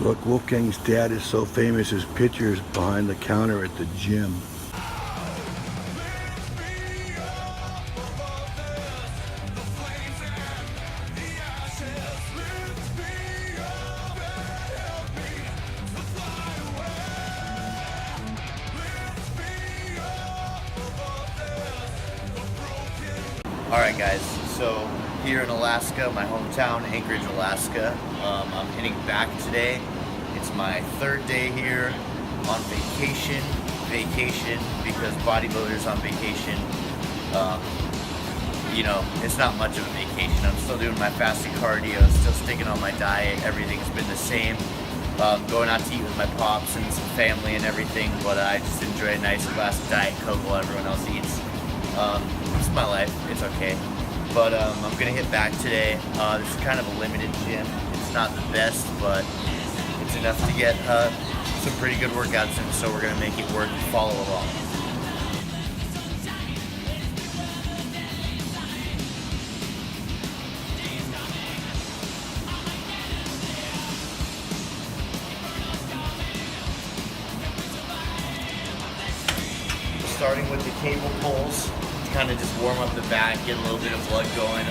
Look, Wolfgang's dad is so famous, his picture's behind the counter at the gym. Alright guys, so here in Alaska, my hometown, Anchorage, Alaska, I'm heading back today. It's my third day here on vacation because bodybuilders on vacation, you know, it's not much of a vacation. I'm still doing my fasting cardio, still sticking on my diet, everything's been the same. Going out to eat with my pops and some family and everything, but I just enjoy a nice glass of Diet Coke while everyone else eats. It's my life, it's okay. But I'm gonna hit back today. This is kind of a limited gym. It's not the best, but it's enough to get some pretty good workouts in, so we're gonna make it work. Follow along. Starting with the cable pulls, kind of just warm up the back, get a little bit of blood going.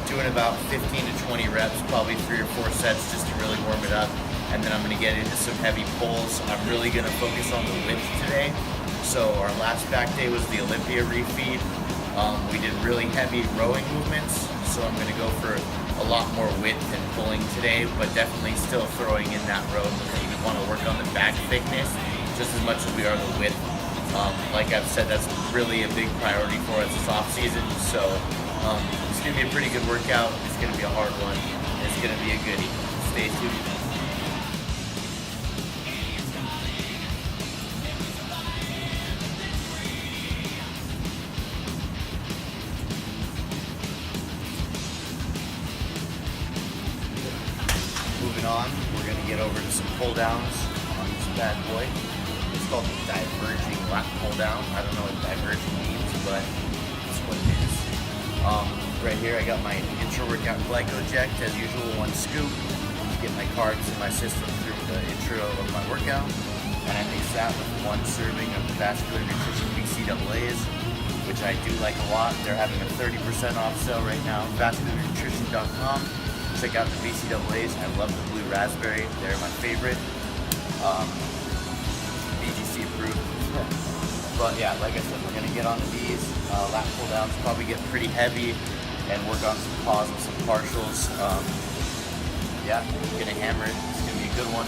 Doing about 15 to 20 reps, probably 3 or 4 sets just to really warm it up. And then I'm gonna get into some heavy pulls. I'm really gonna focus on the width today. So our last back day was the Olympia refeed. We did really heavy rowing movements, so I'm gonna go for a lot more width and pulling today, but definitely still throwing in that row because we wanna work on the back thickness just as much as we are the width. Like I've said, that's really a big priority for us this off season. So it's gonna be a pretty good workout. It's gonna be a hard one. It's gonna be a goodie. Stay tuned. Moving on, we're gonna get over to some pull downs on this bad boy. It's called the diverging lat pull down. I don't know what diverging means, but that's what it is. Right here, I got my intro workout glycoject as usual, 1 scoop to get my carbs in my system through the intro of my workout. And I mix that with 1 serving of the Vascular Nutrition BCAAs, which I do like a lot. They're having a 30% off sale right now. VascularNutrition.com. Check out the BCAAs. I love the blue raspberry. They're my favorite. BGC approved. But yeah, like I said, we're gonna get onto these lat pull downs, probably get pretty heavy and work on some pause and some partials. Yeah, gonna hammer it. It's gonna be a good one.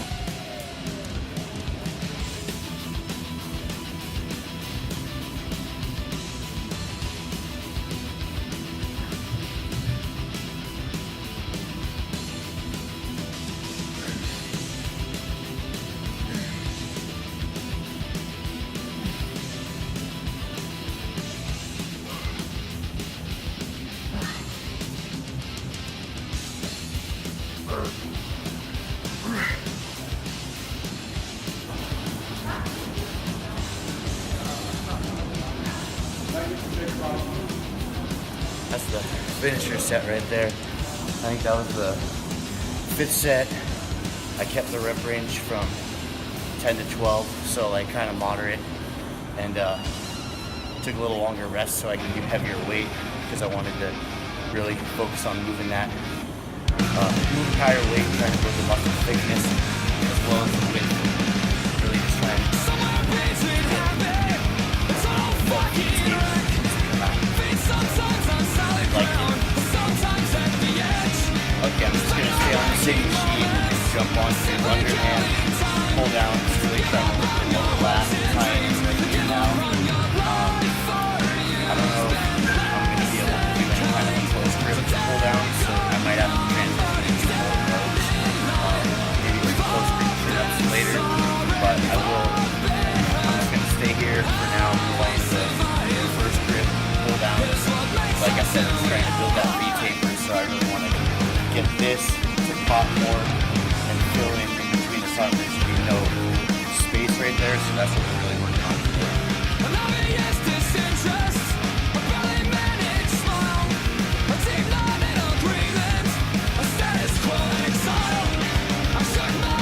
That's the finisher set right there. I think that was the 5th set. I kept the rep range from 10 to 12, so like kind of moderate, and took a little longer rest so I can do heavier weight because I wanted to really focus on moving that, moving higher weight, trying to build the muscle thickness as well as the width. Really just trying to Okay, I'm just gonna stay on the same sheet and jump onto underhand pull down, really trying to lift the lower lat, trying to do now. I don't know if I'm gonna be able to do any kind of a close grip pull down, so I might have to transition into more of those. Maybe some close grip sit-ups later, but I'm just gonna stay here for now, along the first grip pull down. Like I said, I'm trying to build that V-taper, so I really want to get this to pop more and fill in between the sides. There should be no space right there, so that's what we're really working on today. I'm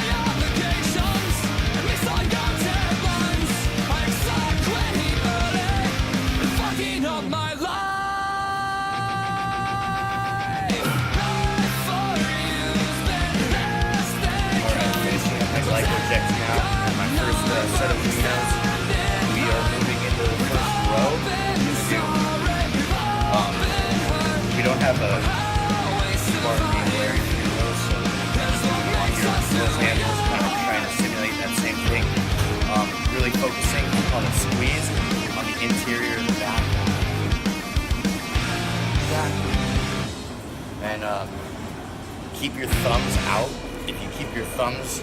on the squeeze on the interior of the back. And keep your thumbs out. If you keep your thumbs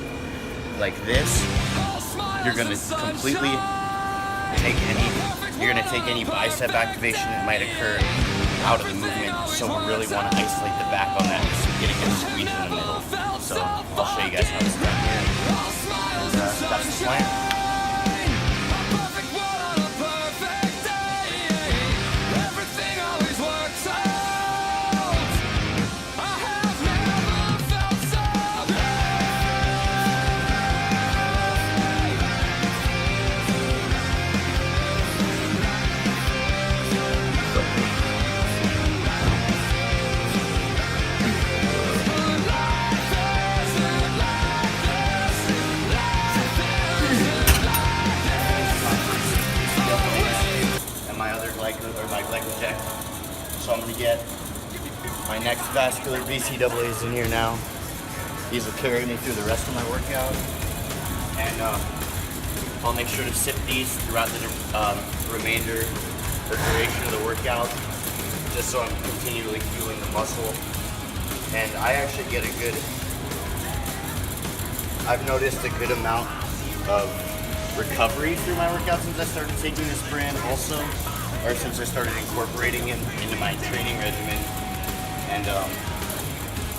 like this, you're gonna completely take any bicep activation that might occur out of the movement. So we really want to isolate the back on that so get a good squeeze in the middle. So I'll show you guys how it's done here. And, that's the plan. So I'm going to get my next vascular BCAAs in here now. These will carry me through the rest of my workout. And I'll make sure to sip these throughout the remainder or duration of the workout, just so I'm continually fueling the muscle. And I actually get I've noticed a good amount of recovery through my workout since I started taking this brand also. Or since I started incorporating it into my training regimen. And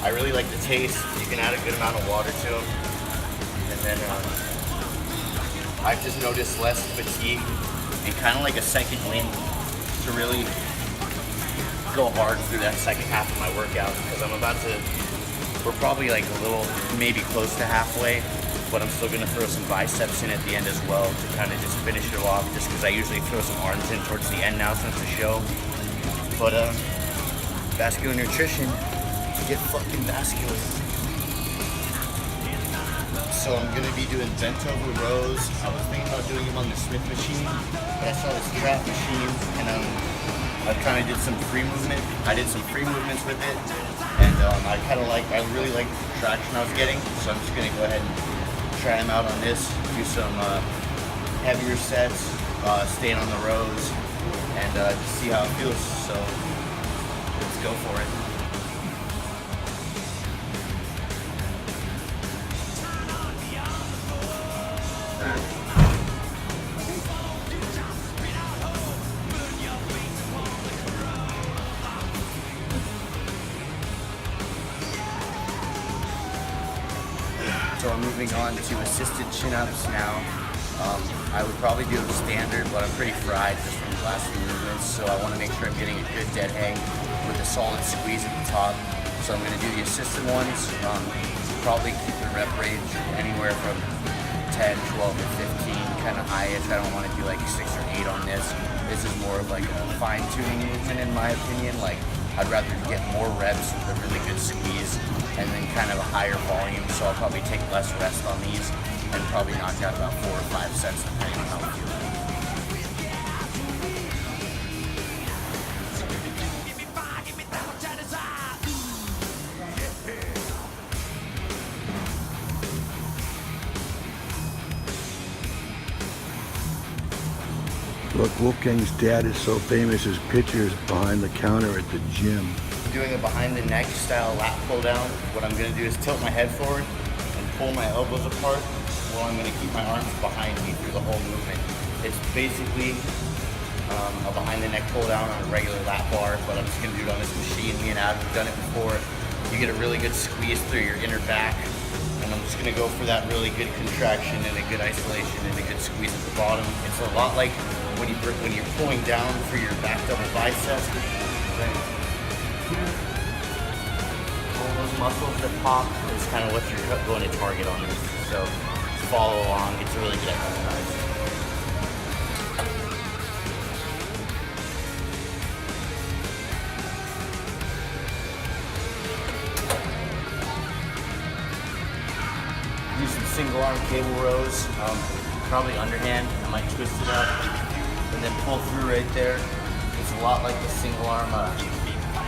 I really like the taste. You can add a good amount of water to them. And then I've just noticed less fatigue and kind of like a second wind to really go hard through that second half of my workout. Because we're probably like a little, maybe close to halfway. But I'm still gonna throw some biceps in at the end as well to kind of just finish it off, just because I usually throw some arms in towards the end now since the show. But vascular nutrition, get fucking vascular. So I'm gonna be doing bent over rows. I was thinking about doing them on the Smith machine, but I saw this trap machine, and I kind of did some free movement. I did some free movements with it, and I really like the traction I was getting. So I'm just gonna go ahead and try them out on this, do some heavier sets, staying on the rows, and just see how it feels. So let's go for it. So I'm moving on to assisted chin-ups now. I would probably do them standard, but I'm pretty fried just from the last few movements, so I want to make sure I'm getting a good dead hang with a solid squeeze at the top. So I'm going to do the assisted ones, probably keep the rep range anywhere from 10, 12, or 15, kind of high-ish. I don't want to do like 6 or 8 on this. This is more of like a fine-tuning movement in my opinion. Like, I'd rather get more reps with a really good squeeze and then kind of a higher volume, so I'll probably take less rest on these and probably knock out about 4 or 5 sets depending on how I'm feeling. Look, Wolfgang's dad is so famous, his picture's behind the counter at the gym. Doing a behind the neck style lat pull down. What I'm gonna do is tilt my head forward and pull my elbows apart while I'm gonna keep my arms behind me through the whole movement. It's basically a behind the neck pull down on a regular lat bar, but I'm just gonna do it on this machine. Me and Adam have done it before. You get a really good squeeze through your inner back, and I'm just gonna go for that really good contraction and a good isolation and a good squeeze at the bottom. It's a lot like when you're pulling down for your back double biceps. All those muscles that pop is kind of what you're going to target on this. So follow along. It's a really good exercise. Do some single arm cable rows. Probably underhand. I might twist it up and then pull through right there. It's a lot like the single arm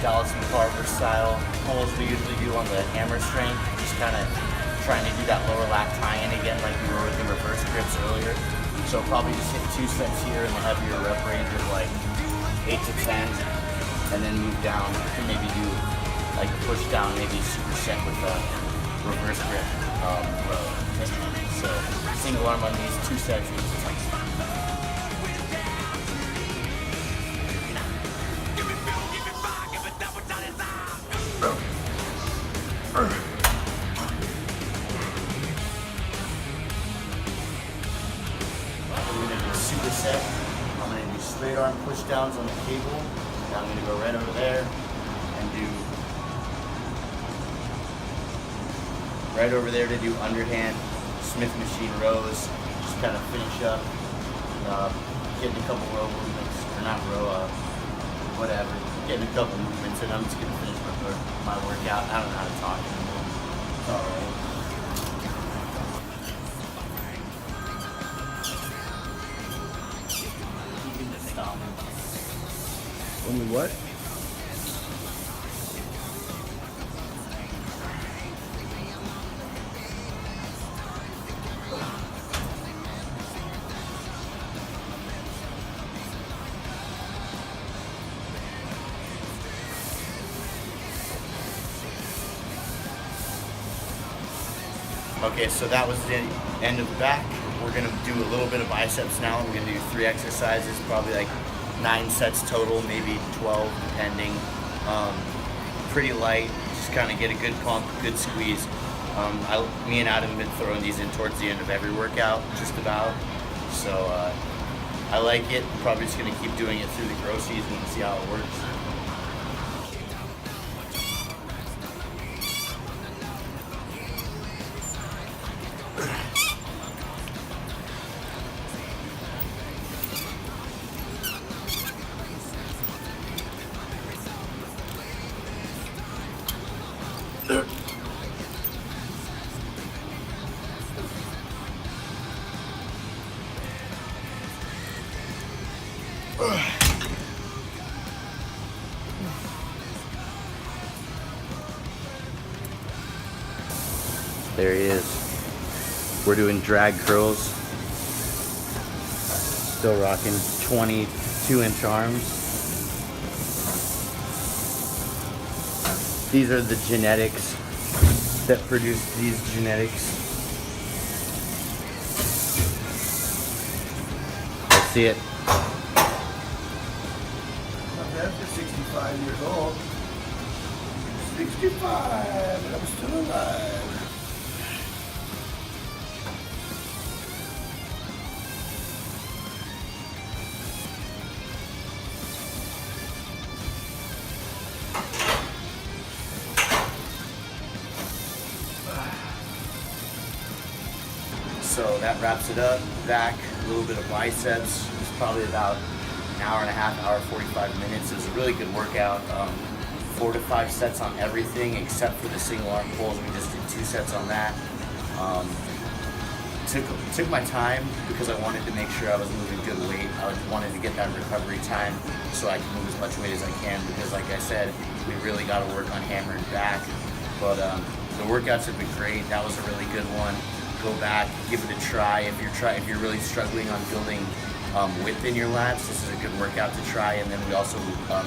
Dallas McCarver style pulls we usually do on the hammer strength. Just kind of trying to do that lower lat tie-in again like we were with the reverse grips earlier. So probably just hit 2 sets here in the heavier rep range of like 8 to 10, and then move down. You can maybe do like a push down, maybe superset with a reverse grip row. So single arm on these, 2 sets, 8 to 10. Superset. I'm going to do straight arm push downs on the cable. Now I'm going to go right over there and do right over there to do underhand Smith machine rows. Just kind of finish up, getting a couple row movements, or not row, whatever. Getting a couple movements, and I'm just going to finish my workout. I don't know how to talk anymore. It's all right. Only what? Okay, so that was the end of the back. We're gonna do a little bit of biceps now. We're gonna do 3 exercises, probably like 9 sets total, maybe 12 depending. Pretty light, just kind of get a good pump, good squeeze. Me and Adam have been throwing these in towards the end of every workout, just about. So I like it. I'm probably just gonna keep doing it through the grow season and see how it works. There he is. We're doing drag curls. Still rocking 22-inch arms. These are the genetics that produce these genetics. Let's see it. Not bad for 65 years old. 65, and I'm still alive. So that wraps it up. Back, a little bit of biceps. It was probably about an hour and a half, hour 45 minutes. It was a really good workout. 4 to 5 sets on everything except for the single arm pulls. We just did 2 sets on that. Took my time because I wanted to make sure I was moving good weight. I wanted to get that recovery time so I can move as much weight as I can, because like I said, we really got to work on hammer and back. But the workouts have been great. That was a really good one. Go back, give it a try. If you're really struggling on building width in your lats, this is a good workout to try. And then we also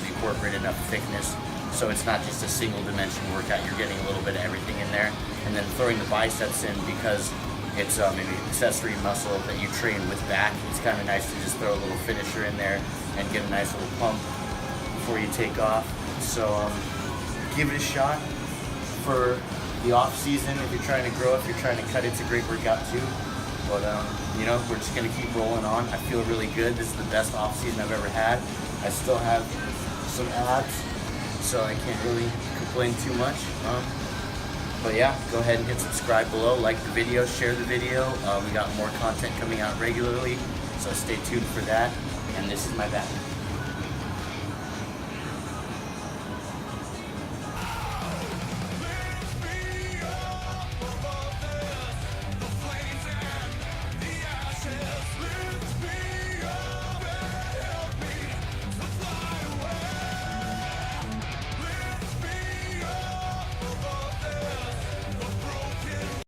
incorporate enough thickness, so it's not just a single dimension workout. You're getting a little bit of everything in there. And then throwing the biceps in, because it's an accessory muscle that you train with back. It's kind of nice to just throw a little finisher in there and get a nice little pump before you take off. So give it a shot for the off season. If you're trying to grow, if you're trying to cut, it's a great workout too. But we're just gonna keep rolling on. I feel really good. This is the best off season I've ever had. I still have some abs, so I can't really complain too much. But yeah, go ahead and hit subscribe below, like the video, share the video. We got more content coming out regularly, so stay tuned for that. And this is my back.